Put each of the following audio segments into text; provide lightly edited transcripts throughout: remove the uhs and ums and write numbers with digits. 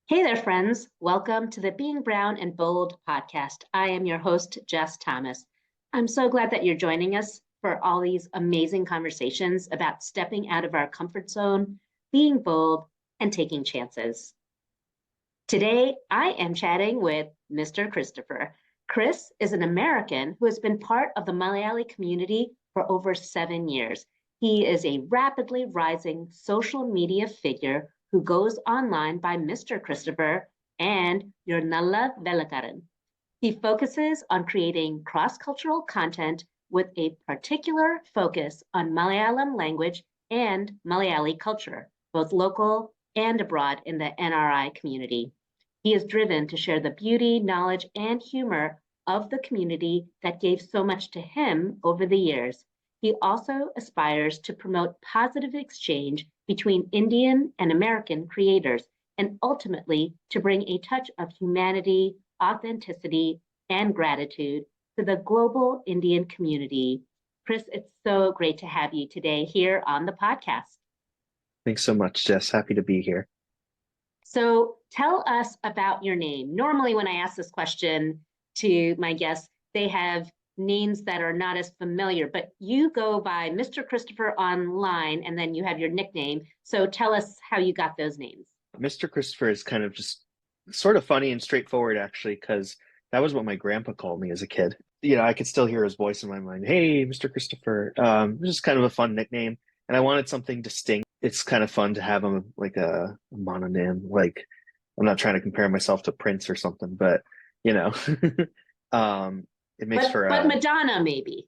Hey there, friends. Welcome to the Being Brown and Bold podcast. I am your host, Jes Thomas. I'm so glad that you're joining us for all these amazing conversations about stepping out of our comfort zone, being bold, and taking chances. Today, I am chatting with Mr. Christopher. Chris is an American who has been part of the Malayali community for over 7 years. He is a rapidly rising social media figure who goes online by Mr. Christopher and Your Nalla Velakaran. He focuses on creating cross-cultural content with a particular focus on Malayalam language and Malayali culture, both local and abroad in the NRI community. He is driven to share the beauty, knowledge, and humor of the community that gave so much to him over the years. He also aspires to promote positive exchange between Indian and American creators, and ultimately to bring a touch of humanity, authenticity, and gratitude to the global Indian community. Chris, it's so great to have you today here on the podcast. Thanks so much, Jess. Happy to be here. So tell us about your name. Normally, when I ask this question to my guests, they have names that are not as familiar, but you go by Mr. Christopher online and then you have your nickname. So tell us how you got those names. Mr. Christopher is kind of just sort of funny and straightforward, actually, because that was what my grandpa called me as a kid. I could still hear his voice in my mind. Hey, Mr. Christopher. It was just kind of a fun nickname. And I wanted something distinct. It's kind of fun to have him like a mononym. Like, I'm not trying to compare myself to Prince or something, but it makes but Madonna, maybe.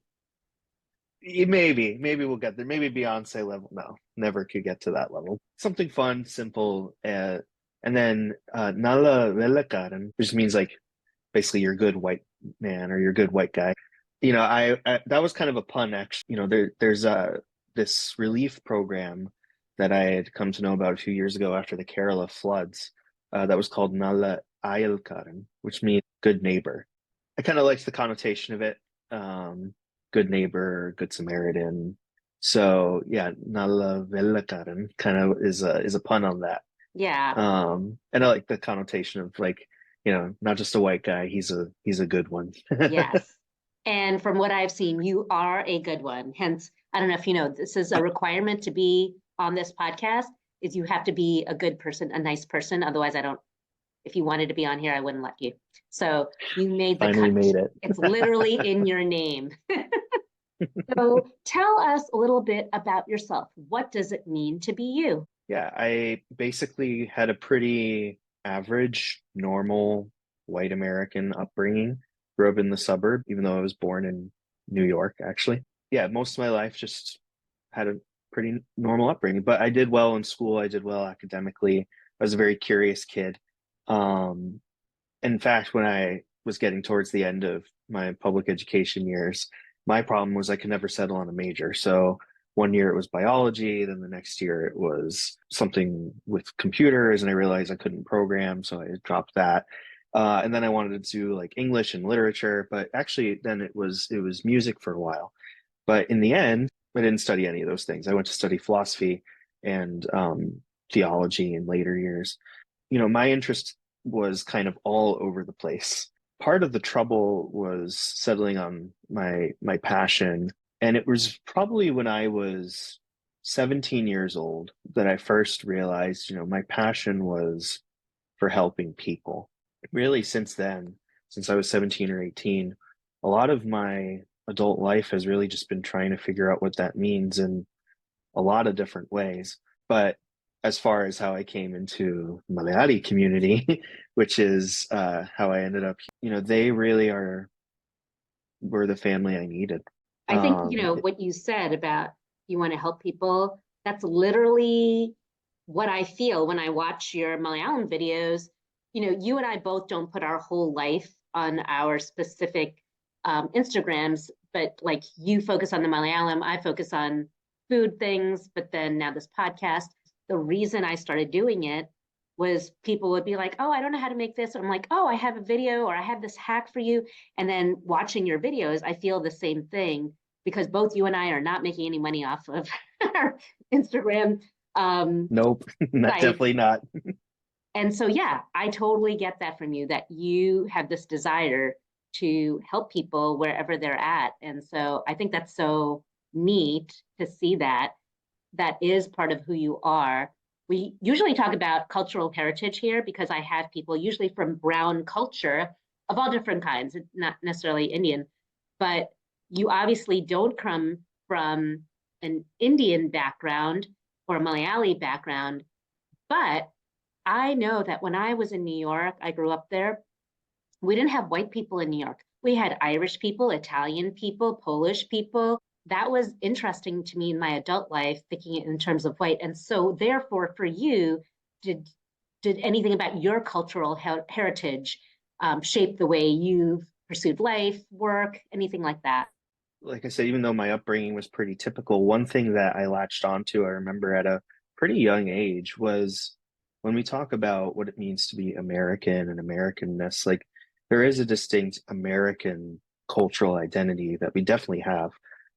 Maybe we'll get there. Maybe Beyonce level. No, never could get to that level. Something fun, simple, and then Nala Velakaran, which means like basically you're a good white man or you're a good white guy. I that was kind of a pun, actually. There's this relief program that I had come to know about a few years ago after the Kerala floods. That was called Nala Ayalkaran, which means good neighbor. I kind of liked the connotation of it. Good neighbor, good Samaritan. So yeah, Nala Velakaran kind of is a pun on that. Yeah. And I like the connotation of like, not just a white guy, he's a good one. Yes. And from what I've seen, you are a good one. Hence, I don't know if you know, this is a requirement to be on this podcast, is you have to be a good person, a nice person. Otherwise, if you wanted to be on here, I wouldn't let you. So you made the Finally cut. made it. It's literally in your name. So tell us a little bit about yourself. What does it mean to be you? Yeah, I basically had a pretty average, normal white American upbringing. Grew up in the suburb, even though I was born in New York, actually. Yeah, most of my life just had a pretty normal upbringing, but I did well in school. I did well academically. I was a very curious kid. In fact, when I was getting towards the end of my public education years, my problem was I could never settle on a major. So one year it was biology, then the next year it was something with computers, and I realized I couldn't program, so I dropped that. And then I wanted to do like English and literature, but actually then it was music for a while. But in the end, I didn't study any of those things. I went to study philosophy and theology in later years. My interest was kind of all over the place. Part of the trouble was settling on my passion, and it was probably when I was 17 years old that I first realized, my passion was for helping people. Really, since then, since I was 17 or 18, a lot of my adult life has really just been trying to figure out what that means in a lot of different ways. But as far as how I came into Malayali community, which is how I ended up, they really were the family I needed. I think, what you said about you want to help people, that's literally what I feel when I watch your Malayalam videos. You and I both don't put our whole life on our specific Instagrams, but like you focus on the Malayalam, I focus on food things, but then now this podcast, the reason I started doing it was people would be like, oh, I don't know how to make this. I'm like, oh, I have a video or I have this hack for you. And then watching your videos, I feel the same thing because both you and I are not making any money off of our Instagram. Nope, definitely not. And so, yeah, I totally get that from you, that you have this desire to help people wherever they're at. And so I think that's so neat to see that that is part of who you are. We usually talk about cultural heritage here because I have people usually from brown culture of all different kinds, not necessarily Indian, but you obviously don't come from an Indian background or a Malayali background. But I know that when I was in New York, I grew up there, we didn't have white people in New York. We had Irish people, Italian people, Polish people. That was interesting to me in my adult life, thinking it in terms of white. And so, therefore, for you, did did anything about your cultural heritage shape the way you've pursued life, work, anything like that? Like I said, even though my upbringing was pretty typical, one thing that I latched onto, I remember at a pretty young age, was when we talk about what it means to be American and Americanness, like there is a distinct American cultural identity that we definitely have.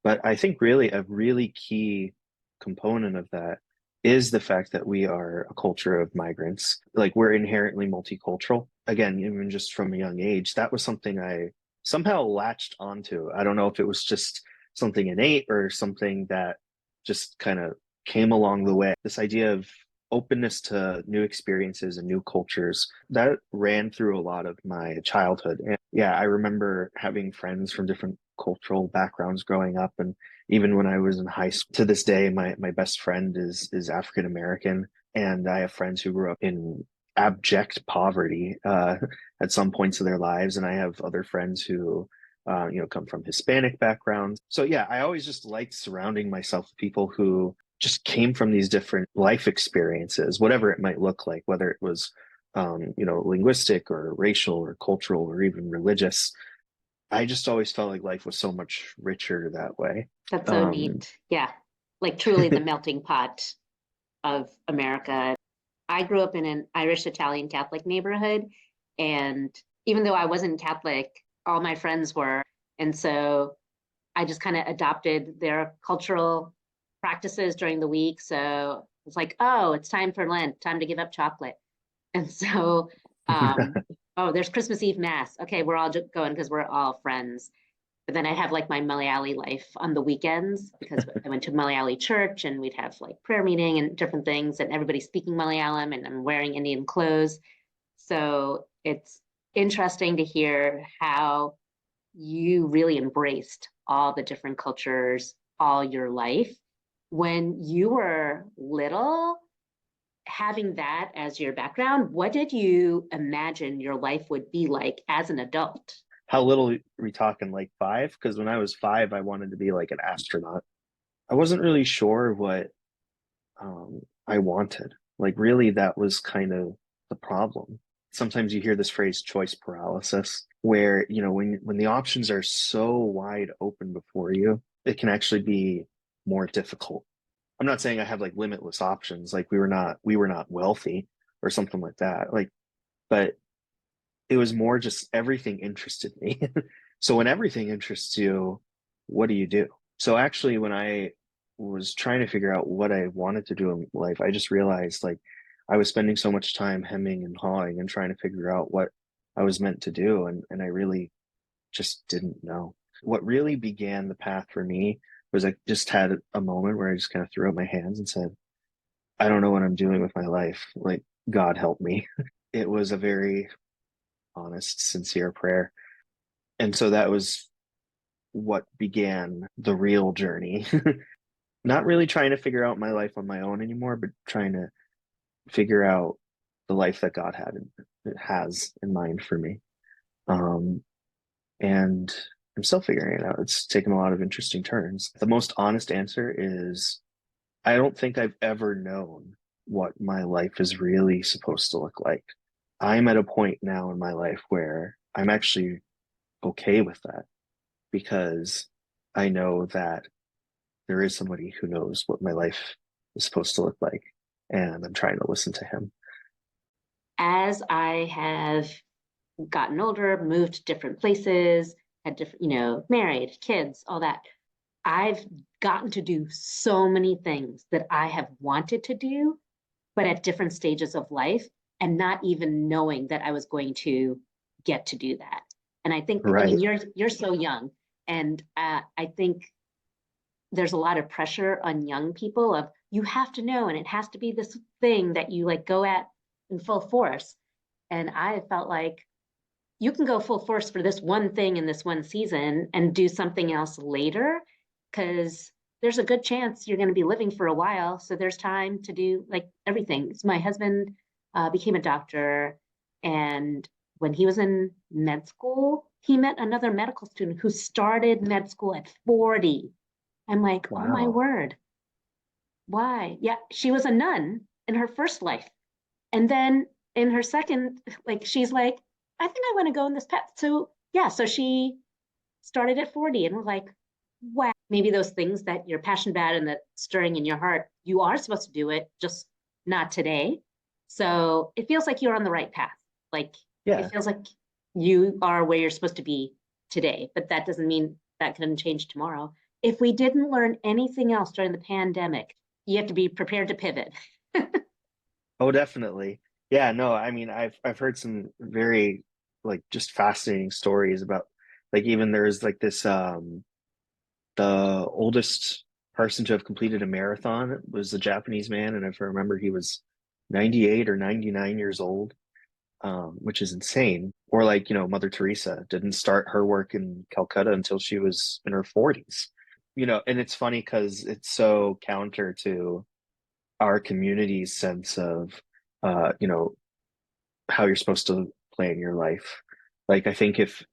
But I think really a really key component of that is the fact that we are a culture of migrants. Like we're inherently multicultural. Again, even just from a young age, that was something I somehow latched onto. I don't know if it was just something innate or something that just kind of came along the way. This idea of openness to new experiences and new cultures that ran through a lot of my childhood. And yeah, I remember having friends from different cultural backgrounds growing up. And even when I was in high school, to this day, my best friend is African American. And I have friends who grew up in abject poverty at some points of their lives, and I have other friends who come from Hispanic backgrounds. So yeah, I always just liked surrounding myself with people who just came from these different life experiences, whatever it might look like, whether it was linguistic or racial or cultural or even religious. I just always felt like life was so much richer that way. That's so Um, neat. Yeah, like truly the melting pot of America. I grew up in an Irish Italian Catholic neighborhood. And even though I wasn't Catholic, all my friends were. And so I just kind of adopted their cultural practices during the week. So it's like, oh, it's time for Lent, time to give up chocolate. And so, um, oh, there's Christmas Eve Mass. Okay, we're all just going because we're all friends. But then I have like my Malayali life on the weekends because I went to Malayali church and we'd have like prayer meeting and different things, and everybody's speaking Malayalam and I'm wearing Indian clothes. So it's interesting to hear how you really embraced all the different cultures all your life. When you were little, having that as your background, what did you imagine your life would be like as an adult? how little are we talking? Like five? Because when I was five, I wanted to be like an astronaut. I wasn't really sure what I wanted. Like, really, that was kind of the problem. Sometimes you hear this phrase choice paralysis, where, when the options are so wide open before you, it can actually be more difficult. I'm not saying I have like limitless options, like we were not wealthy or something like that. Like, but it was more just everything interested me. So when everything interests you, what do you do? So actually, when I was trying to figure out what I wanted to do in life, I just realized like I was spending so much time hemming and hawing and trying to figure out what I was meant to do. And I really just didn't know. What really began the path for me was I just had a moment where I just kind of threw up my hands and said, I don't know what I'm doing with my life. Like, God help me. It was a very honest, sincere prayer. And so that was what began the real journey. Not really trying to figure out my life on my own anymore, but trying to figure out the life that God has in mind for me. Um, and I'm still figuring it out. It's taken a lot of interesting turns. The most honest answer is I don't think I've ever known what my life is really supposed to look like. I'm at a point now in my life where I'm actually okay with that because I know that there is somebody who knows what my life is supposed to look like, and I'm trying to listen to him. As I have gotten older, moved to different places, had different, married, kids, all that, I've gotten to do so many things that I have wanted to do, but at different stages of life. and not even knowing that I was going to get to do that. And I think, I mean, Right. you're so young, and I think there's a lot of pressure on young people of you have to know, and it has to be this thing that you like go at in full force. And I felt like you can go full force for this one thing in this one season and do something else later, because there's a good chance you're going to be living for a while. So there's time to do like everything. So my husband became a doctor, and when he was in med school, he met another medical student who started med school at 40. I'm like, oh my Wow. word, why? Yeah, she was a nun in her first life. And then in her second, like, she's like, I think I want to go in this path. So, yeah, so she started at 40, and we're like, wow, maybe those things that you're passionate about and that's stirring in your heart, you are supposed to do it, just not today. So it feels like you're on the right path. Like, it Yeah. feels like you are where you're supposed to be today, but that doesn't mean that can change tomorrow. If we didn't learn anything else during the pandemic, you have to be prepared to pivot. Oh, definitely. Yeah, no, I mean, I've heard some very like just fascinating stories about like even there's like this the oldest person to have completed a marathon was a Japanese man, and if I remember he was 98 or 99 years old, which is insane. Or like, Mother Teresa didn't start her work in Calcutta until she was in her 40s. And it's funny because it's so counter to our community's sense of how you're supposed to plan your life. Like I think if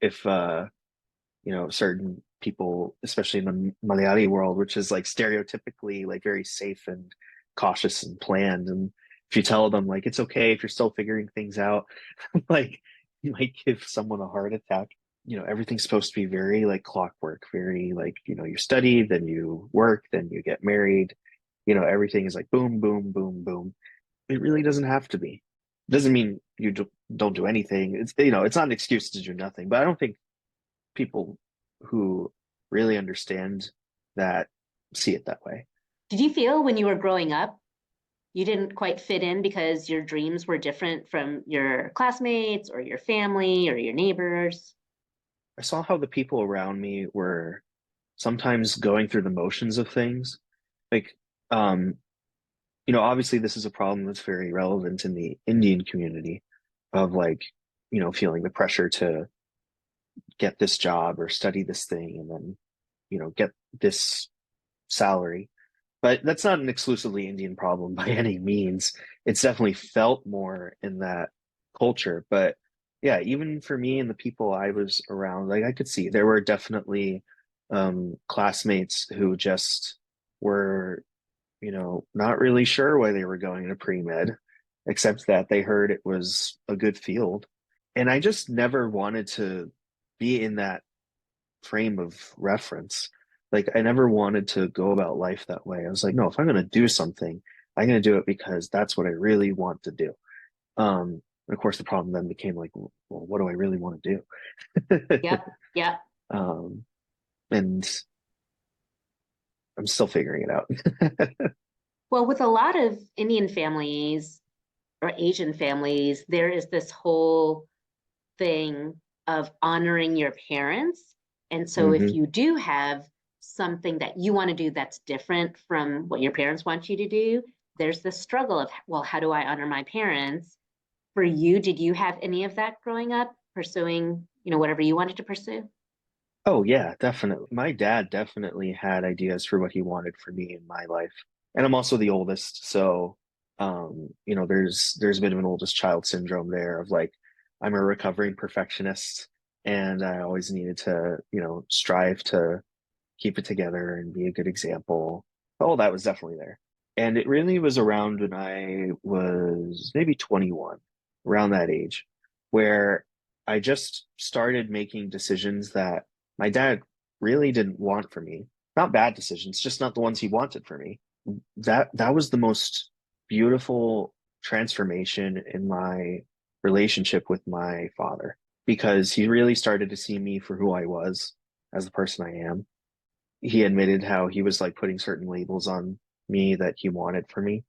certain people, especially in the Malayali world, which is like stereotypically like very safe and cautious and planned, and if you tell them like it's okay if you're still figuring things out, like you might give someone a heart attack. Everything's supposed to be very like clockwork, very like, you study, then you work, then you get married. Everything is like boom, boom, boom, boom. It really doesn't have to be. It doesn't mean you don't do anything. It's not an excuse to do nothing. But I don't think people who really understand that see it that way. Did you feel when you were growing up you didn't quite fit in because your dreams were different from your classmates or your family or your neighbors? I saw how the people around me were sometimes going through the motions of things. Like, um, obviously this is a problem that's very relevant in the Indian community of like, feeling the pressure to get this job or study this thing and then, get this salary. But that's not an exclusively Indian problem by any means. It's definitely felt more in that culture. But yeah, even for me and the people I was around, like I could see there were definitely classmates who just were, not really sure why they were going to pre-med, except that they heard it was a good field. And I just never wanted to be in that frame of reference. Like I never wanted to go about life that way. I was like, no, if I'm going to do something, I'm going to do it because that's what I really want to do. And of course, the problem then became like, well, what do I really want to do? Yep, yep. um, and I'm still figuring it out. Well, with a lot of Indian families or Asian families, there is this whole thing of honoring your parents. And so if Hmm. you do have something that you want to do that's different from what your parents want you to do, there's this struggle of, well, how do I honor my parents? For you, did you have any of that growing up, pursuing, whatever you wanted to pursue? Oh yeah, definitely. My dad definitely had ideas for what he wanted for me in my life. And I'm also the oldest, so there's a bit of an oldest child syndrome there of like I'm a recovering perfectionist and I always needed to, strive to keep it together and be a good example. Oh, that was definitely there. And it really was around when I was maybe 21, around that age, where I just started making decisions that my dad really didn't want for me. Not bad decisions, just not the ones he wanted for me. That was the most beautiful transformation in my relationship with my father because he really started to see me for who I was as the person I am. He admitted how he was like putting certain labels on me that he wanted for me,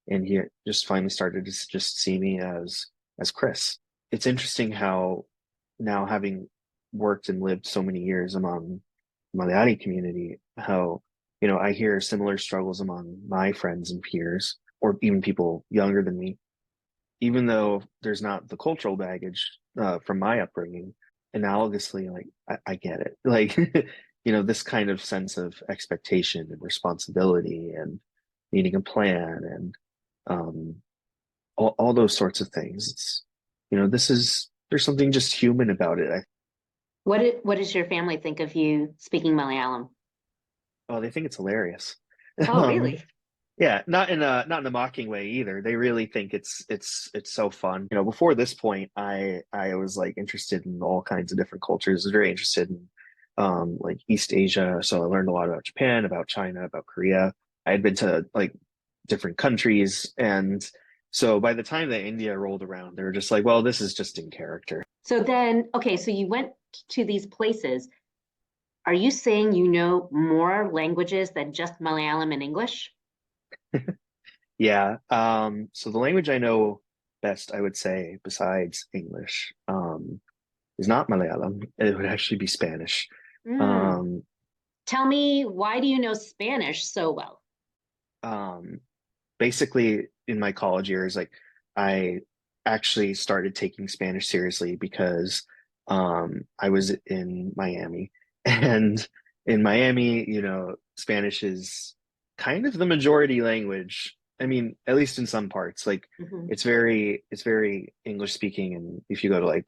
and he just finally started to just see me as as Chris. It's interesting how now, having worked and lived so many years among Malayali community, how, I hear similar struggles among my friends and peers, or even people younger than me, even though there's not the cultural baggage from my upbringing. Analogously, like I get it, like this kind of sense of expectation and responsibility and needing a plan and um, all those sorts of things. It's there's something just human about it. What does your family think of you speaking Malayalam? Oh, they think it's hilarious. Oh, um, really? Yeah, not in a mocking way either. They really think it's so fun. Before this point, I was like interested in all kinds of different cultures. I was very interested in like East Asia, so I learned a lot about Japan, about China, about Korea. I had been to like different countries, and so by the time that India rolled around, they were just like, well, this is just in character. So then, okay, so you went to these places. Are you saying you know more languages than just Malayalam and English? Yeah. So the language I know best, I would say, besides English, is not Malayalam. It would actually be Spanish. Mm. Um, Tell me, why do you know Spanish so well? um, Basically, in my college years, like I actually started taking Spanish seriously because I was in Miami, and in Miami, Spanish is kind of the majority language. I mean, at least in some parts, like Mhm. it's very English speaking, and if you go to like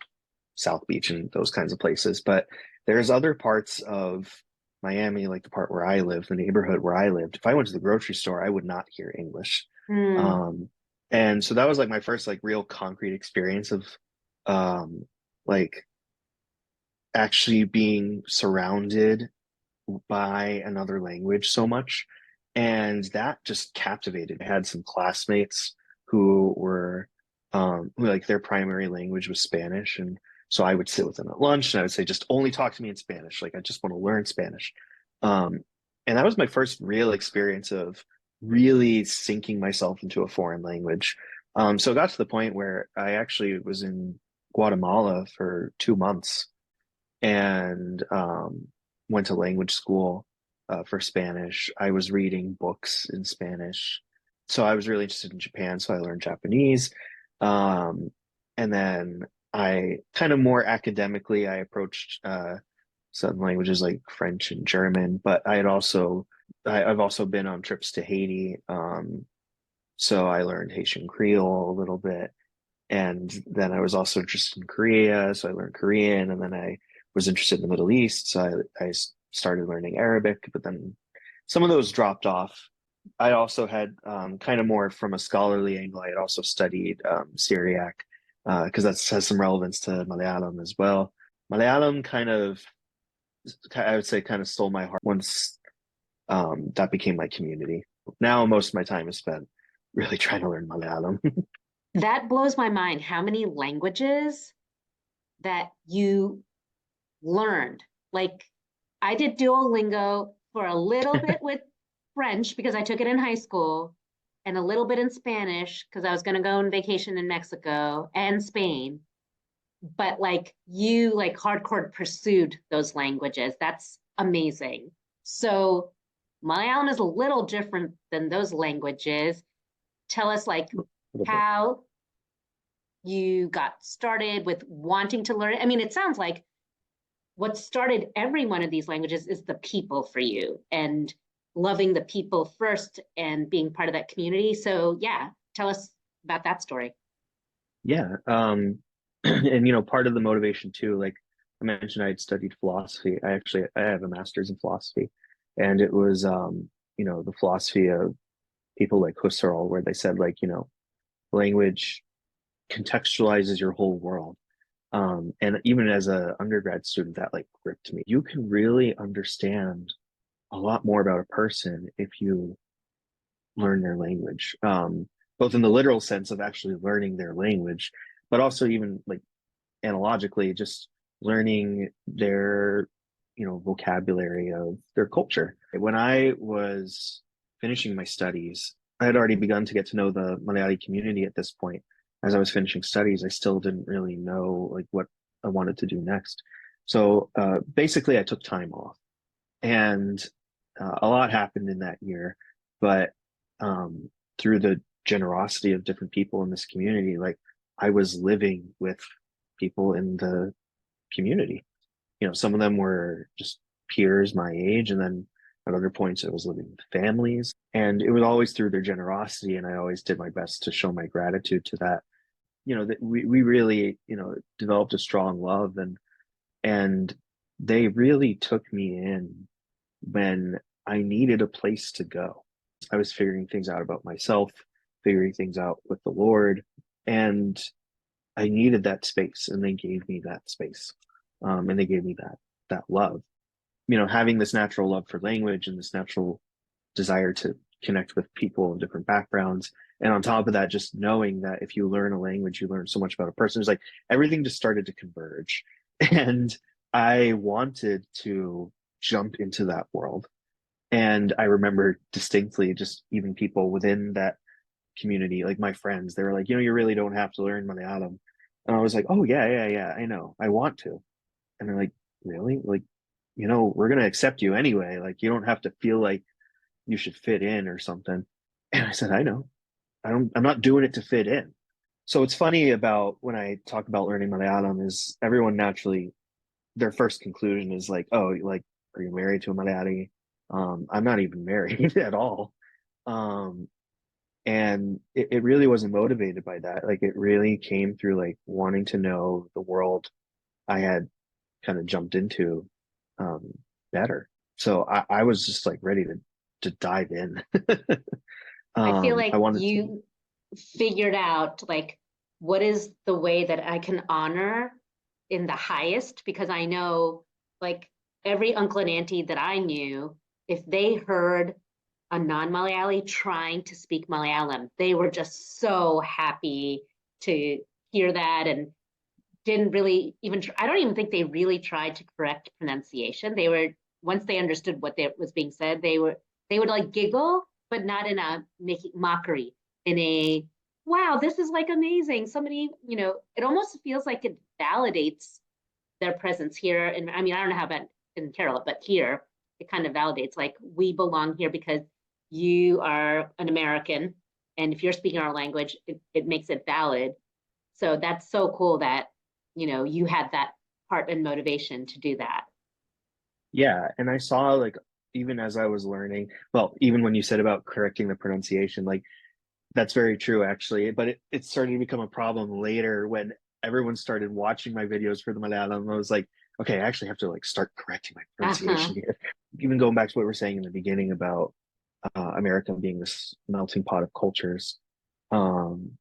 South Beach and those kinds of places. But there's other parts of Miami, like the part where I live, the neighborhood where I lived. If I went to the grocery store, I would not hear English. Mm. Um, and so that was like my first like real concrete experience of um like actually being surrounded by another language so much. And that just captivated. I had some classmates who were who like their primary language was Spanish. And so I would sit with them at lunch and I would say, just only talk to me in Spanish. Like I just want to learn Spanish. Um, and that was my first real experience of really sinking myself into a foreign language. So it got to the point where I actually was in Guatemala for 2 months and went to language school for Spanish. I was reading books in Spanish. So I was really interested in Japan, so I learned Japanese. Um, and then I kind of more academically, I approached some languages like French and German, but I've also been on trips to Haiti. So I learned Haitian Creole a little bit. And then I was also interested in Korea, so I learned Korean, and then I was interested in the Middle East, so I started learning Arabic, but then some of those dropped off. I also had kind of more from a scholarly angle. I had also studied Syriac because that has some relevance to Malayalam as well. Malayalam I would say, kind of stole my heart once that became my community. Now most of my time is spent really trying to learn Malayalam. That blows my mind how many languages that you learned. Like I did Duolingo for a little bit with French because I took it in high school and a little bit in Spanish because I was going to go on vacation in Mexico and Spain. But like you like hardcore pursued those languages. That's amazing. So Malayalam is a little different than those languages. Tell us like how you got started with wanting to learn it. I mean, it sounds like what started every one of these languages is the people for you and loving the people first and being part of that community. So, yeah, tell us about that story. Yeah. And part of the motivation too, like I mentioned, I had studied philosophy. I have a master's in philosophy. And it was the philosophy of people like Husserl, where they said like, language contextualizes your whole world. And even as a undergrad student, that like gripped me. You can really understand a lot more about a person if you learn their language. Both in the literal sense of actually learning their language, but also even like analogically, just learning their, vocabulary of their culture. When I was finishing my studies, I had already begun to get to know the Malayali community at this point. as I was finishing studies, I still didn't really know like what I wanted to do next. So basically, I took time off, and a lot happened in that year. But through the generosity of different people in this community, like I was living with people in the community. Some of them were just peers my age, and then at other points, I was living with families, and it was always through their generosity, and I always did my best to show my gratitude to that. That we really, developed a strong love, and they really took me in when I needed a place to go. I was figuring things out about myself, figuring things out with the Lord, and I needed that space, and they gave me that space, and they gave me that love. Having this natural love for language and this natural desire to connect with people of different backgrounds, and on top of that, just knowing that if you learn a language, you learn so much about a person. It's like everything just started to converge, and I wanted to jump into that world. And I remember distinctly just even people within that community, like my friends, they were like, you really don't have to learn Malayalam. And I was like, oh, yeah, yeah, yeah, I know. I want to. And they're like, really? Like, we're going to accept you anyway. Like, you don't have to feel like you should fit in or something. And I said, I know. I'm not doing it to fit in. So it's funny about when I talk about learning Malayalam is everyone naturally, their first conclusion is like, oh, like, are you married to a Malayali? I'm not even married at all. Um, and it really wasn't motivated by that. Like it really came through like wanting to know the world I had kind of jumped into um, better. So I was just like ready to dive in. I feel I like wanted to. you figured out like what is the way that I can honor in the highest, because I know like every uncle and auntie that I knew, if they heard a non-Malayali trying to speak Malayalam, they were just so happy to hear that and didn't really even I don't even think they really tried to correct pronunciation. They were once they understood what was being said, they would like giggle, but not in a making mockery, in a wow, this is like amazing. Somebody, it almost feels like it validates their presence here. And I mean, I don't know how about in Kerala, but here it kind of validates like we belong here because you are an American. And if you're speaking our language, it makes it valid. So that's so cool that, you had that heart and motivation to do that. Yeah, and I saw like even as I was learning, well, even when you said about correcting the pronunciation, like that's very true actually. But it started to become a problem later when everyone started watching my videos for the Malayalam. I was like, okay, I actually have to like start correcting my Uh-huh. pronunciation here. Even going back to what we were saying in the beginning about America being this melting pot of cultures. Um,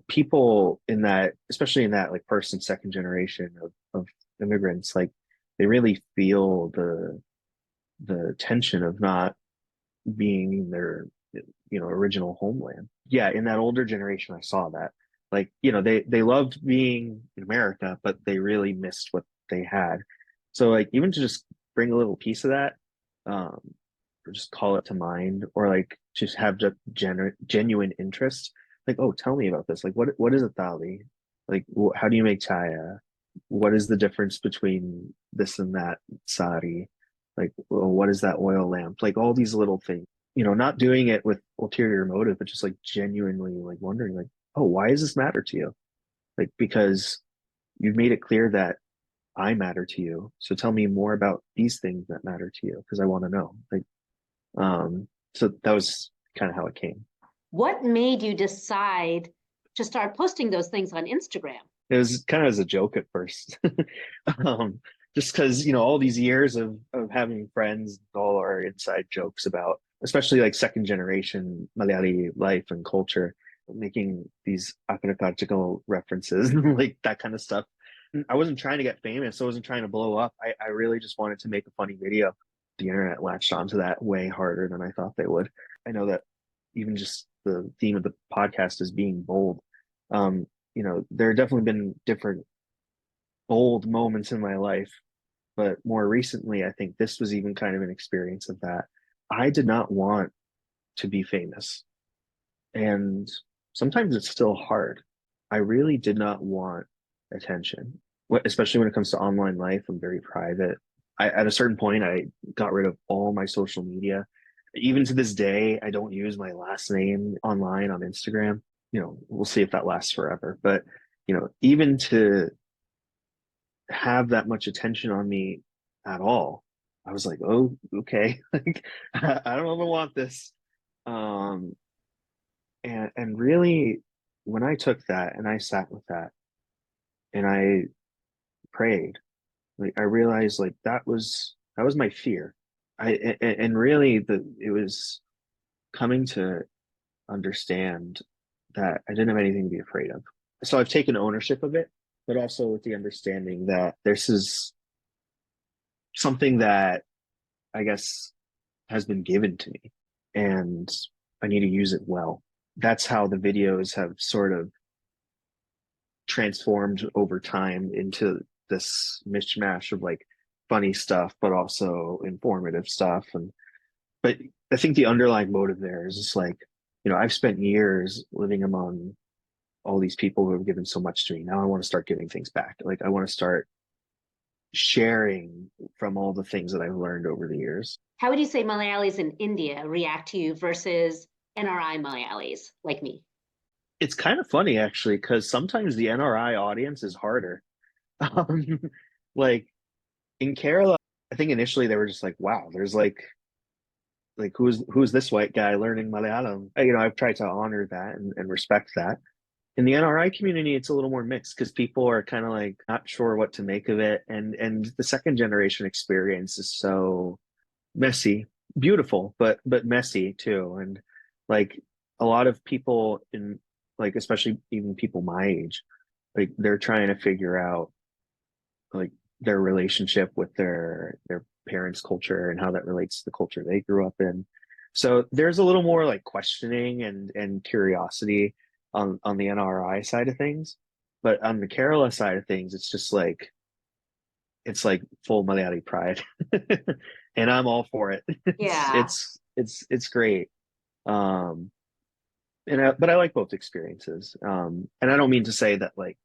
people in that, especially in that like first and second generation of immigrants, like they really feel the tension of not being in their original homeland. Yeah, in that older generation, I saw that. Like, they loved being in America, but they really missed what they had. So like even to just bring a little piece of that, um, or just call it to mind, or like just have just genuine interest. Like, oh, tell me about this. Like, what is a thali? Like, how do you make chaya? What is the difference between this and that sari? Like, well, what is that oil lamp? Like all these little things. Not doing it with ulterior motive, but just like genuinely like wondering, like, oh, why does this matter to you? Like, because you've made it clear that I matter to you. So tell me more about these things that matter to you because I want to know. Like, so that was kind of how it came. What made you decide to start posting those things on Instagram? It was kind of as a joke at first. um, just because, all these years of having friends, all our inside jokes about, especially like second generation Malayali life and culture, making these apocryphal references, like that kind of stuff. I wasn't trying to get famous. I wasn't trying to blow up. I really just wanted to make a funny video. The internet latched onto that way harder than I thought they would. I know that even just the theme of the podcast is being bold. There have definitely been different bold moments in my life, but more recently, I think this was even kind of an experience of that. I did not want to be famous. And sometimes it's still hard. I really did not want attention, especially when it comes to online life. I'm very private. At a certain point, I got rid of all my social media. Even to this day, I don't use my last name online on Instagram. We'll see if that lasts forever. But, even to have that much attention on me at all, I was like, oh, okay. Like, I don't ever want this. Um, and really, when I took that and I sat with that and I prayed, like I realized like that was my fear. And really it was coming to understand that I didn't have anything to be afraid of. So I've taken ownership of it, but also with the understanding that this is something that I guess has been given to me and I need to use it well. That's how the videos have sort of transformed over time into this mishmash of like funny stuff, but also informative stuff. But I think the underlying motive there is just like, I've spent years living among all these people who have given so much to me. Now I want to start giving things back. Like I want to start sharing from all the things that I've learned over the years. How would you say Malayalis in India react to you versus NRI Malayalis like me? It's kind of funny actually, because sometimes the NRI audience is harder. Um, like in Kerala, I think initially they were just like, wow, there's like who's this white guy learning Malayalam? I've tried to honor that and respect that. In the NRI community, it's a little more mixed because people are kind of like not sure what to make of it. And the second generation experience is so messy, beautiful, but messy too. And like a lot of people in like especially even people my age, like they're trying to figure out like their relationship with their parents' culture and how that relates to the culture they grew up in. So there's a little more like questioning and curiosity on the NRI side of things. But on the Kerala side of things, it's like full Malayali pride. And I'm all for it. It's Yeah. it's it's great. Um but I like both experiences. And I don't mean to say that like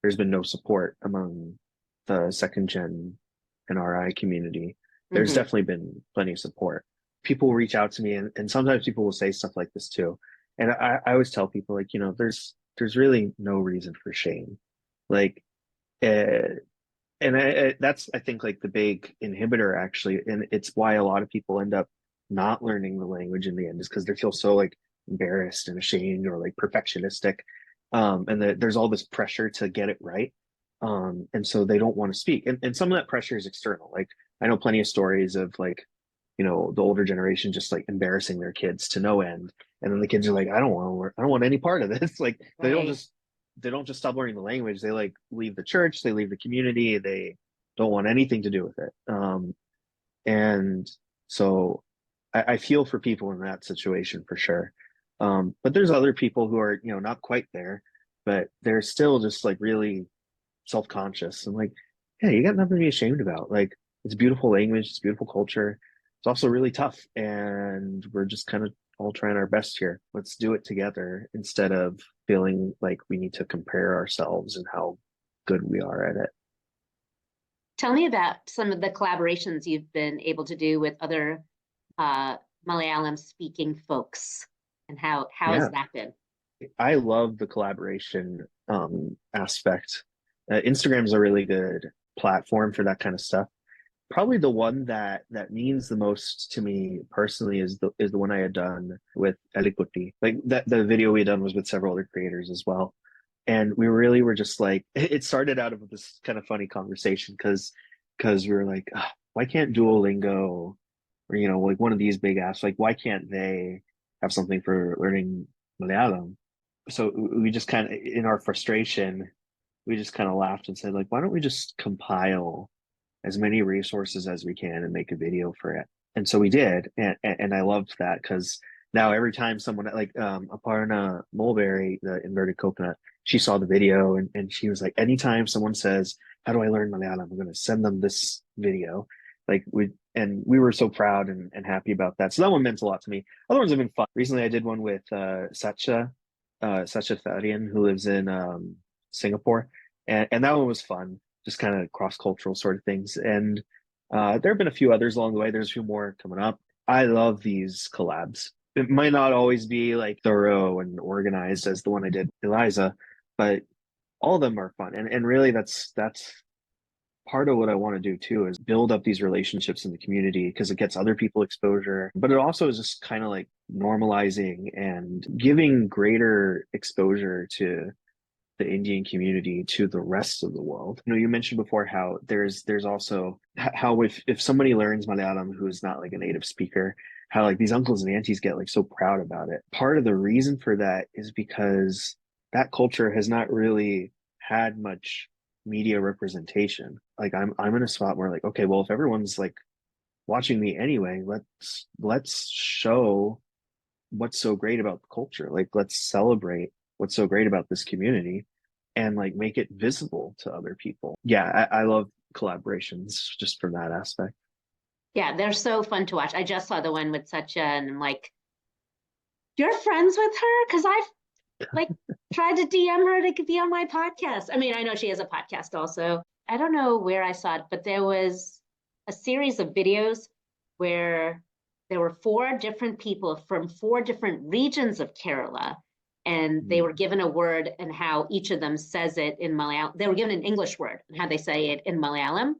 there's been no support among the second gen NRI community. There's Hmm. definitely been plenty of support. People reach out to me and sometimes people will say stuff like this too. And I always tell people like, there's really no reason for shame. Like uh, and that's I think like the big inhibitor actually, and it's why a lot of people end up not learning the language in the end is because they feel so like embarrassed and ashamed or like perfectionistic, and there's all this pressure to get it right, and so they don't want to speak, and some of that pressure is external. Like I know plenty of stories of like the older generation just like embarrassing their kids to no end, and then the kids are like, I don't want to learn, I don't want any part of this. Like Right. they don't just stop learning the language. They like leave the church, they leave the community, they don't want anything to do with it. And so I feel for people in that situation for sure. But there's other people who are, not quite there, but they're still just like really self-conscious and like, yeah, you got nothing to be ashamed about. Like it's beautiful language, it's beautiful culture. It's also really tough. And we're just kind of all trying our best here. Let's do it together instead of feeling like we need to compare ourselves and how good we are at it. Tell me about some of the collaborations you've been able to do with other uh, Malayalam speaking folks and how has Yeah, that been? I love the collaboration aspect. Instagram is a really good platform for that kind of stuff. Probably the one that means the most to me personally is the one I had done with Elikuti. Like that the video we had done was with several other creators as well. And we really were just like it started out of this kind of funny conversation because we were like, "Ah, why can't Duolingo or like one of these big apps, like why can't they have something for learning Malayalam?" So we just kind of in our frustration, we just kind of laughed and said like, why don't we just compile as many resources as we can and make a video for it. And so we did, and I loved that because now every time someone like Aparna Mulberry, the inverted coconut, she saw the video and she was like, anytime someone says, "How do I learn Malayalam?" I'm going to send them this video. Like we were so proud and happy about that. So that one meant a lot to me. Other ones have been fun. Recently, I did one with Satcha. Sachatharian, who lives in Singapore, and that one was fun, just kind of cross-cultural sort of things. And there have been a few others along the way. There's a few more coming up. I love these collabs. It might not always be like thorough and organized as the one I did with Eliza, but all of them are fun. And really that's part of what I want to do too is build up these relationships in the community because it gets other people exposure, but it also is just kind of like normalizing and giving greater exposure to the Indian community to the rest of the world. You know, you mentioned before how there's also how if somebody learns Malayalam who is not like a native speaker, how like these uncles and aunties get like so proud about it. Part of the reason for that is because that culture has not really had much media representation. Like I'm in a spot where like, okay, well, if everyone's like watching me anyway, let's show what's so great about the culture. Like let's celebrate what's so great about this community and like make it visible to other people. Yeah, I love collaborations just from that aspect. Yeah, they're so fun to watch. I just saw the one with Satya, and I'm like, you're friends with her? Because I've like tried to DM her to be on my podcast. I mean, I know she has a podcast also. I don't know where I saw it, but there was a series of videos where there were four different people from four different regions of Kerala, and they were given a word and how each of them says it in Malayalam. They were given an English word and how they say it in Malayalam.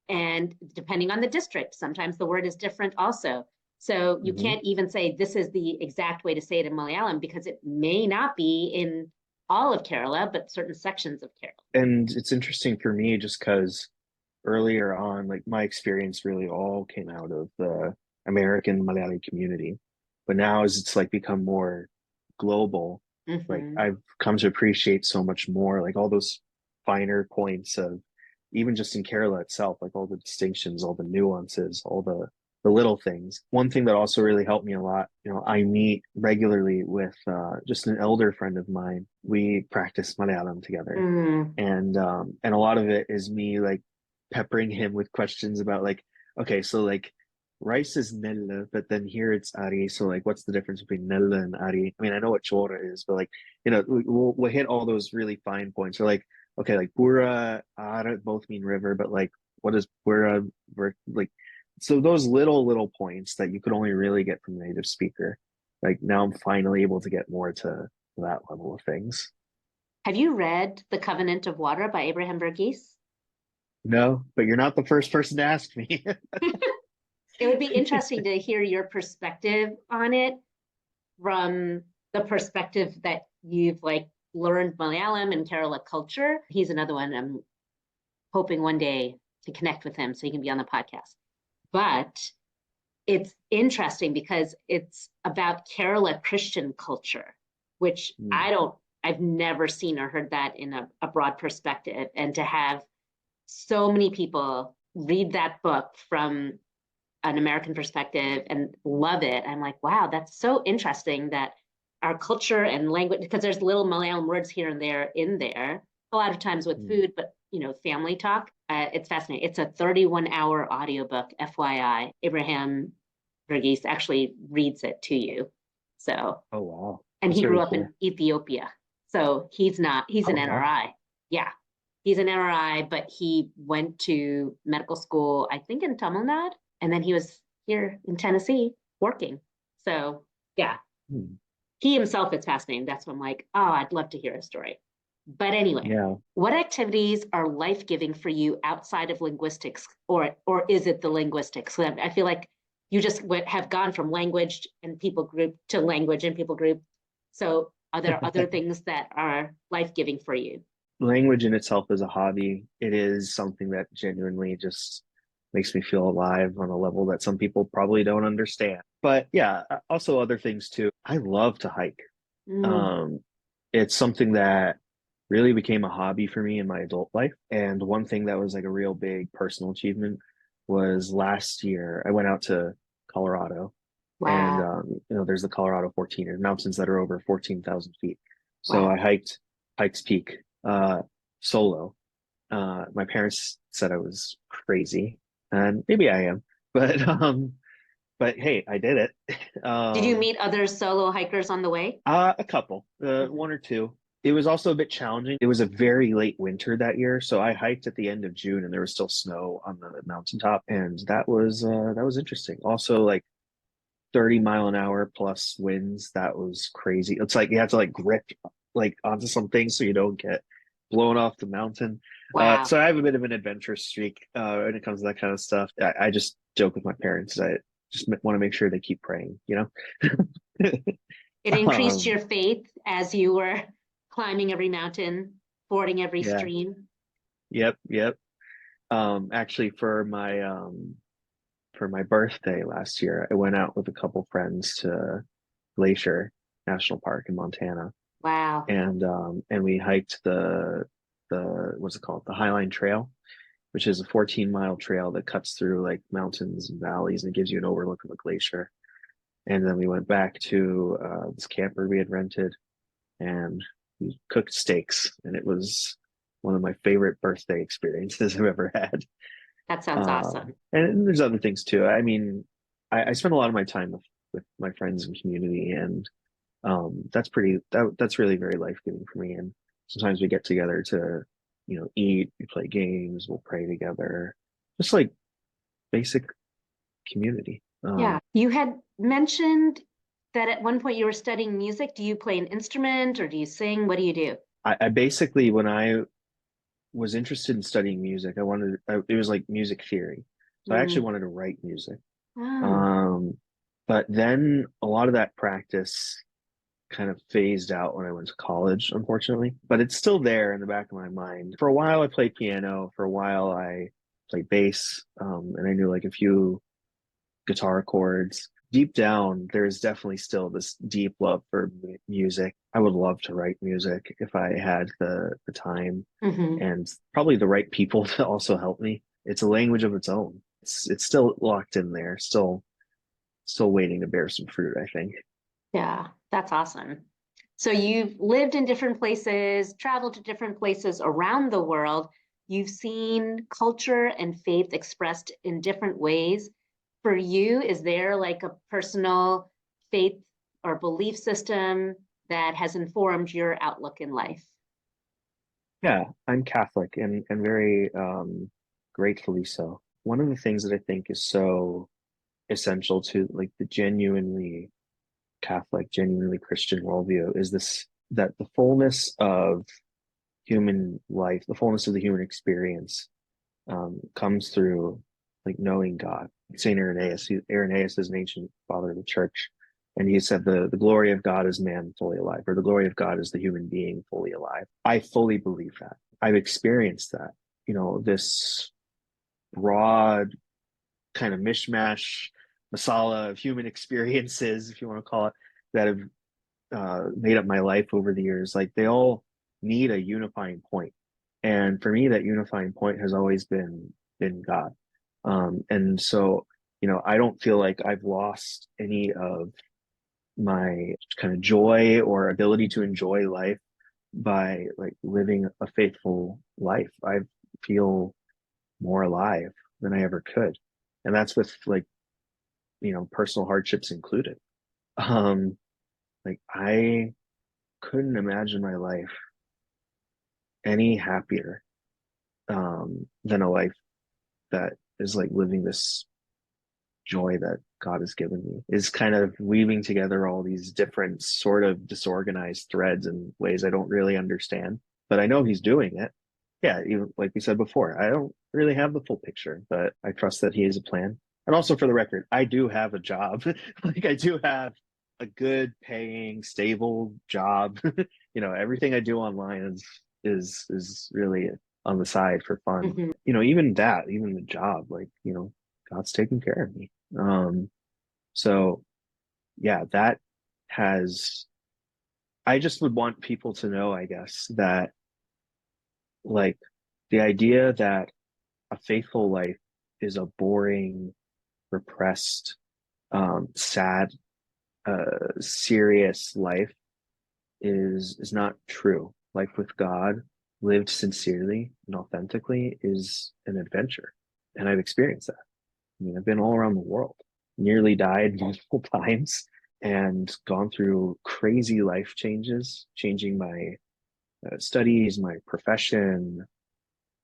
And depending on the district, sometimes the word is different also. So you Mm-hmm. can't even say this is the exact way to say it in Malayalam because it may not be in all of Kerala, but certain sections of Kerala. And it's interesting for me just because earlier on, like my experience really all came out of the American Malayali community. But now as it's like become more global, like Mm-hmm. I've come to appreciate so much more, like all those finer points of even just in Kerala itself, like all the distinctions, all the nuances, all the little things. One thing that also really helped me a lot, you know, I meet regularly with just an elder friend of mine. We practice Malayalam together, Mm. and a lot of it is me like peppering him with questions about like, okay, so like rice is nella, but then here it's ari. So like, what's the difference between nella and ari? I mean, I know what chora is, but like, you know, we'll hit all those really fine points. Or like, okay, like pura, ara both mean river, but like, what is pura? Like, so those little points that you could only really get from a native speaker. Like now I'm finally able to get more to that level of things. Have you read The Covenant of Water by Abraham Verghese? No, but you're not the first person to ask me. It would be interesting to hear your perspective on it from the perspective that you've like learned Malayalam and Kerala culture. He's another one I'm hoping one day to connect with him so he can be on the podcast. But it's interesting because it's about Kerala Christian culture, which Hmm. I've never seen or heard that in a broad perspective. And to have so many people read that book from an American perspective and love it, I'm like, wow, that's so interesting that our culture and language, because there's little Malayalam words here and there in there, a lot of times with Hmm. food, but family talk. It's fascinating. It's a 31-hour audiobook, FYI. Abraham Verghese actually reads it to you. So, Oh wow, and that's he grew really up cool. in Ethiopia. So he's Oh an wow. NRI. Yeah. He's an NRI, but he went to medical school, I think in Tamil Nadu, and then he was here in Tennessee working. So yeah, Hmm. he himself is fascinating. That's why I'm like, oh, I'd love to hear his story. But anyway, Yeah. what activities are life giving for you outside of linguistics, or is it the linguistics? So I feel like you just have gone from language and people group to language and people group. So are there other things that are life giving for you? Language in itself is a hobby. It is something that genuinely just makes me feel alive on a level that some people probably don't understand. But yeah, also other things too. I love to hike. Mm, Um, it's something that really became a hobby for me in my adult life. And one thing that was like a real big personal achievement was last year I went out to Colorado and wow, you know, there's the Colorado 14 mountains that are over 14,000 feet. So wow. I hiked Pikes Peak solo. My parents said I was crazy, and maybe I am, but but hey, I did it. Did you um, meet other solo hikers on the way? a couple, Mhm. one or two. It was also a bit challenging. It was a very late winter that year, so I hiked at the end of June, and there was still snow on the mountaintop, and that was interesting. Also, like 30-mile an hour plus winds, that was crazy. It's like you have to like grip like onto something so you don't get blown off the mountain. Wow. So I have a bit of an adventure streak when it comes to that kind of stuff. I just joke with my parents. I just want to make sure they keep praying, you know? It increased Um, your faith as you were climbing every mountain, fording every yeah, stream. yep. Actually, for my birthday last year, I went out with a couple friends to Glacier National Park in Montana, Wow. and we hiked the what's it called, the Highline Trail, which is a 14-mile trail that cuts through like mountains and valleys and gives you an overlook of a glacier. And then we went back to this camper we had rented, and we cooked steaks, and it was one of my favorite birthday experiences I've ever had. That sounds awesome. And there's other things too. I mean, I spend a lot of my time with my friends and community, and that's really very life-giving for me. And sometimes we get together to, eat, we play games, we'll pray together, just like basic community. Yeah. You had mentioned that at one point you were studying music. Do you play an instrument or do you sing? What do you do? I basically, when I was interested in studying music, it was like music theory. So I actually Mm. wanted to write music. Oh, Um, but then a lot of that practice kind of phased out when I went to college, unfortunately. But it's still there in the back of my mind. For a while, I played piano. For a while, I played bass, and I knew like a few guitar chords. Deep down, there's definitely still this deep love for music. I would love to write music if I had the time hmm. and probably the right people to also help me. It's a language of its own. It's still locked in there, still waiting to bear some fruit, I think. Yeah, that's awesome. So you've lived in different places, traveled to different places around the world. You've seen culture and faith expressed in different ways. For you, is there like a personal faith or belief system that has informed your outlook in life? Yeah, I'm Catholic and very gratefully so. One of the things that I think is so essential to like the genuinely Catholic, genuinely Christian worldview is this that the fullness of human life, the fullness of the human experience, comes through like knowing God. Saint Irenaeus, Irenaeus is an ancient father of the church, and he said the glory of God is man fully alive, or the glory of God is the human being fully alive. I fully believe that. I've experienced that. This broad kind of mishmash masala of human experiences, if you want to call it, that have made up my life over the years. Like they all need a unifying point, and for me, that unifying point has always been God. And so, I don't feel like I've lost any of my kind of joy or ability to enjoy life by like living a faithful life. I feel more alive than I ever could. And that's with like, personal hardships included. Um, like I couldn't imagine my life any happier than a life that is like living this joy that God has given me, is kind of weaving together all these different sort of disorganized threads in ways I don't really understand, but I know he's doing it. Yeah, even like we said before, I don't really have the full picture, but I trust that he has a plan. And also for the record, I do have a job. Like I do have a good paying, stable job. Everything I do online is really on the side for fun. Mhm. Even that, even the job, like, God's taking care of me. So yeah, that has, I just would want people to know, I guess, that like the idea that a faithful life is a boring, repressed, sad, serious life is not true. Life with God, lived sincerely and authentically, is an adventure. And I've experienced that. I mean, I've been all around the world. nearly died multiple times and gone through crazy life changes, changing my studies, my profession,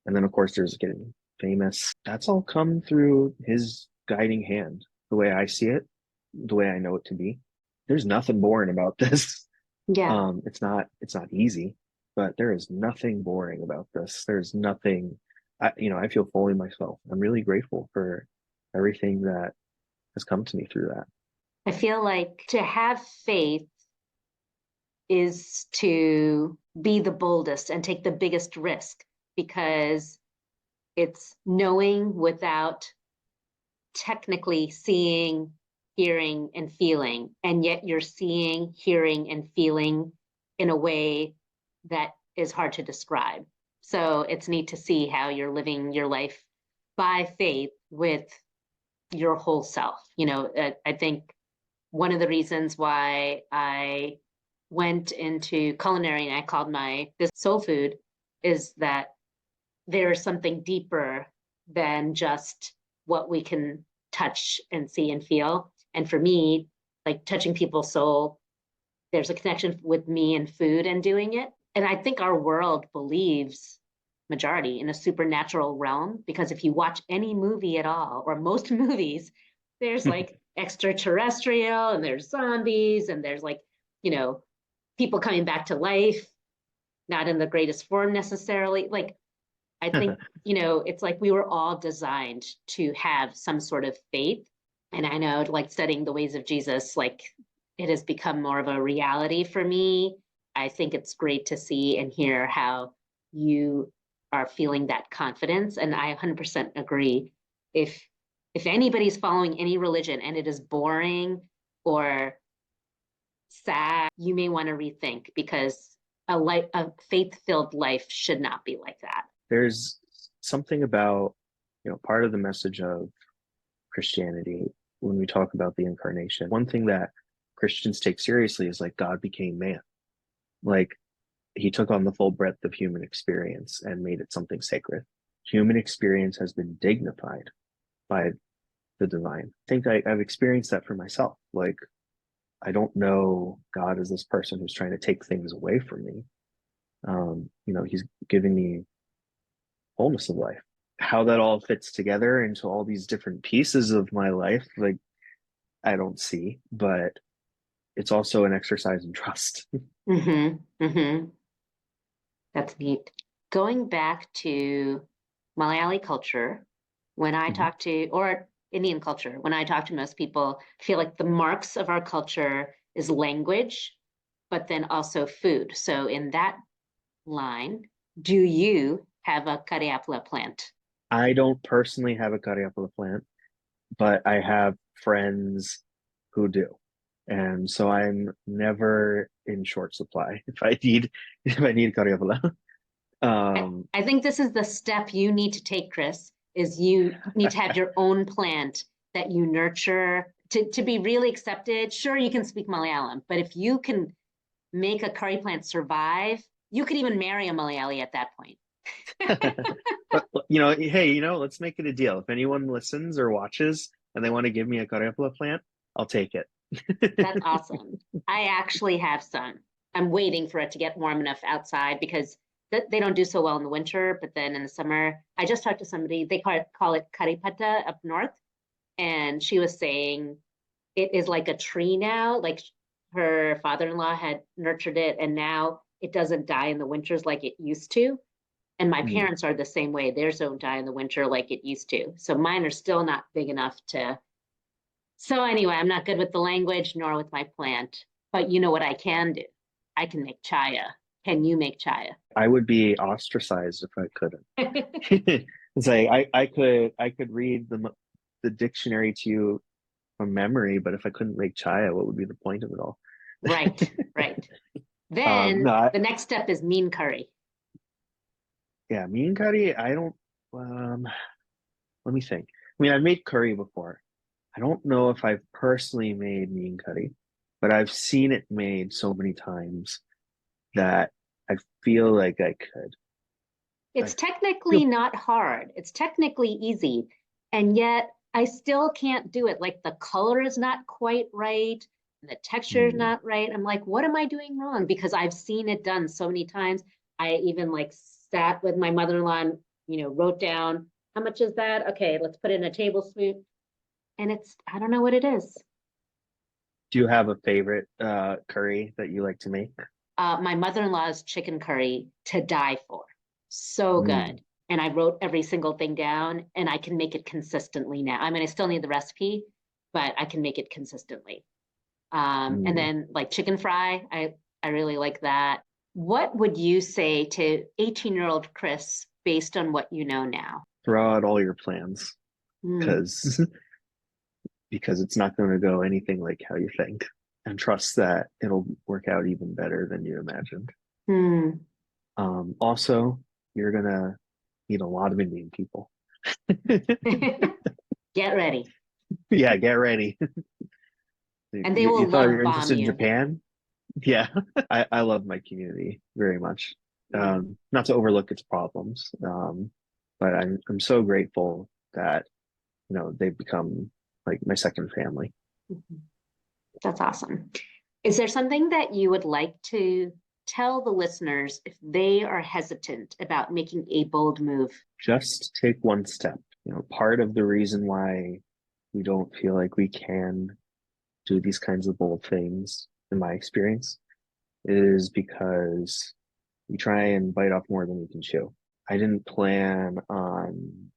and then of course there's getting famous. That's all come through his guiding hand, the way I see it, the way I know it to be. There's nothing boring about this. Yeah. It's not easy, but there is nothing boring about this. There's nothing I feel fully myself. I'm really grateful for everything that has come to me through that. I feel like to have faith is to be the boldest and take the biggest risk because it's knowing without technically seeing, hearing, and feeling. And yet you're seeing, hearing, and feeling in a way that is hard to describe. So it's neat to see how you're living your life by faith with your whole self. I think one of the reasons why I went into culinary and I called my this soul food is that there's something deeper than just what we can touch and see and feel. And for me, like touching people's soul, there's a connection with me and food and doing it. And I think our world believes majority in a supernatural realm because if you watch any movie at all, or most movies, there's like extraterrestrial and there's zombies and there's like, you know, people coming back to life, not in the greatest form necessarily. Like, I think, it's like we were all designed to have some sort of faith. And I know, like, studying the ways of Jesus, like, it has become more of a reality for me. I think it's great to see and hear how you are feeling that confidence. And I 100% agree. If anybody's following any religion and it is boring or sad, you may want to rethink because a faith-filled life should not be like that. There's something about, part of the message of Christianity when we talk about the incarnation. One thing that Christians take seriously is like God became man. Like he took on the full breadth of human experience and made it something sacred. Human experience has been dignified by the divine. I think I've experienced that for myself. Like, I don't know God as this person who's trying to take things away from me. He's giving me wholeness of life. How that all fits together into all these different pieces of my life, like I don't see, but it's also an exercise in trust. Mm-hmm. Mm-hmm. That's neat. Going back to Malayali culture, when I Mhm. talk to, or Indian culture, when I talk to most people, I feel like the marks of our culture is language, but then also food. So in that line, do you have a cariapla plant? I don't personally have a cariapala plant, but I have friends who do. And so I'm never in short supply if I need cariapala. I, Um, I think this is the step you need to take, Chris, is you need to have your own plant that you nurture to be really accepted. Sure, you can speak Malayalam, but if you can make a curry plant survive, you could even marry a Malayali at that point. but hey, let's make it a deal. If anyone listens or watches and they want to give me a cariapala plant, I'll take it. That's awesome. I actually have some. I'm waiting for it to get warm enough outside because they don't do so well in the winter, but then in the summer, I just talked to somebody, they call it karipata up north, and she was saying it is like a tree now, like her father-in-law had nurtured it, and now it doesn't die in the winters like it used to. And my Mm. parents are the same way. Theirs don't die in the winter like it used to. So mine are still not big enough to. So anyway, I'm not good with the language nor with my plant. But you know what I can do? I can make chaya. Can you make chaya? I would be ostracized if I couldn't. It's like I could read the dictionary to you from memory, but if I couldn't make chaya, what would be the point of it all? Right, right. No, Then the next step is mean curry. yeah, mean curry. I don't. Um, Let me think. I mean, I've made curry before. I don't know if I've personally made mean curry, but I've seen it made so many times that I feel like I could. I It's technically feel not hard. It's technically easy. And yet I still can't do it. Like the color is not quite right. The texture is Mm. not right. I'm like, what am I doing wrong? Because I've seen it done so many times. I even like sat with my mother-in-law and, wrote down how much is that? Okay, let's put it in a tablespoon. And I don't know what it is. Do you have a favorite curry that you like to make? My mother-in-law's chicken curry to die for. So Mm. good. And I wrote every single thing down and I can make it consistently now. I mean, I still need the recipe, but I can make it consistently. And Mm. then like chicken fry, I really like that. What would you say to 18-year-old Chris based on what you know now? Throw out all your plans Hmm. because because it's not going to go anything like how you think, and trust that it'll work out even better than you imagined. Hmm. Also, you're gonna meet a lot of Indian people. Get ready. Yeah, get ready. And they You will thought you love were bomb interested in you. Japan? Yeah, I love my community very much. Hmm. Not to overlook its problems, but I'm so grateful that they've become like my second family. Mhm. That's awesome. Is there something that you would like to tell the listeners if they are hesitant about making a bold move? Just take one step. Part of the reason why we don't feel like we can do these kinds of bold things, in my experience, is because we try and bite off more than we can chew. I didn't plan on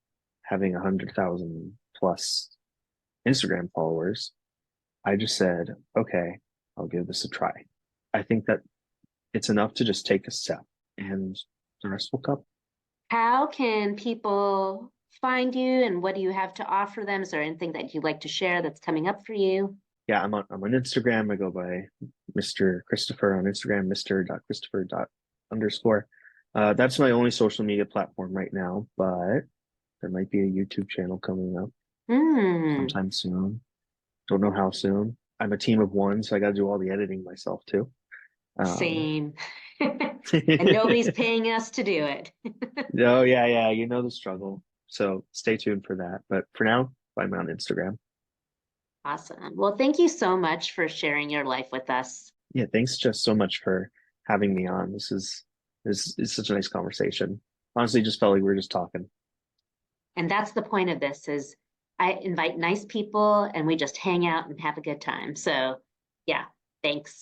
having 100,000 plus Instagram followers. I just said, okay, I'll give this a try. I think that it's enough to just take a step and the rest will come. How can people find you and what do you have to offer them? Is there anything that you'd like to share that's coming up for you? Yeah, I'm on Instagram. I go by Mr. Christopher on Instagram, Mr. Underscore. That's my only social media platform right now, but there might be a YouTube channel coming up Hmm, sometime soon. Don't know how soon. I'm a team of one, so I got to do all the editing myself too. Um, same. And nobody's paying us to do it. oh yeah, you know the struggle. So stay tuned for that. But for now, find me on Instagram. Awesome. Well, thank you so much for sharing your life with us. Yeah, thanks just so much for having me on. This is such a nice conversation. Honestly, just felt like we were just talking. And that's the point of this is I invite nice people and we just hang out and have a good time. So, yeah, thanks.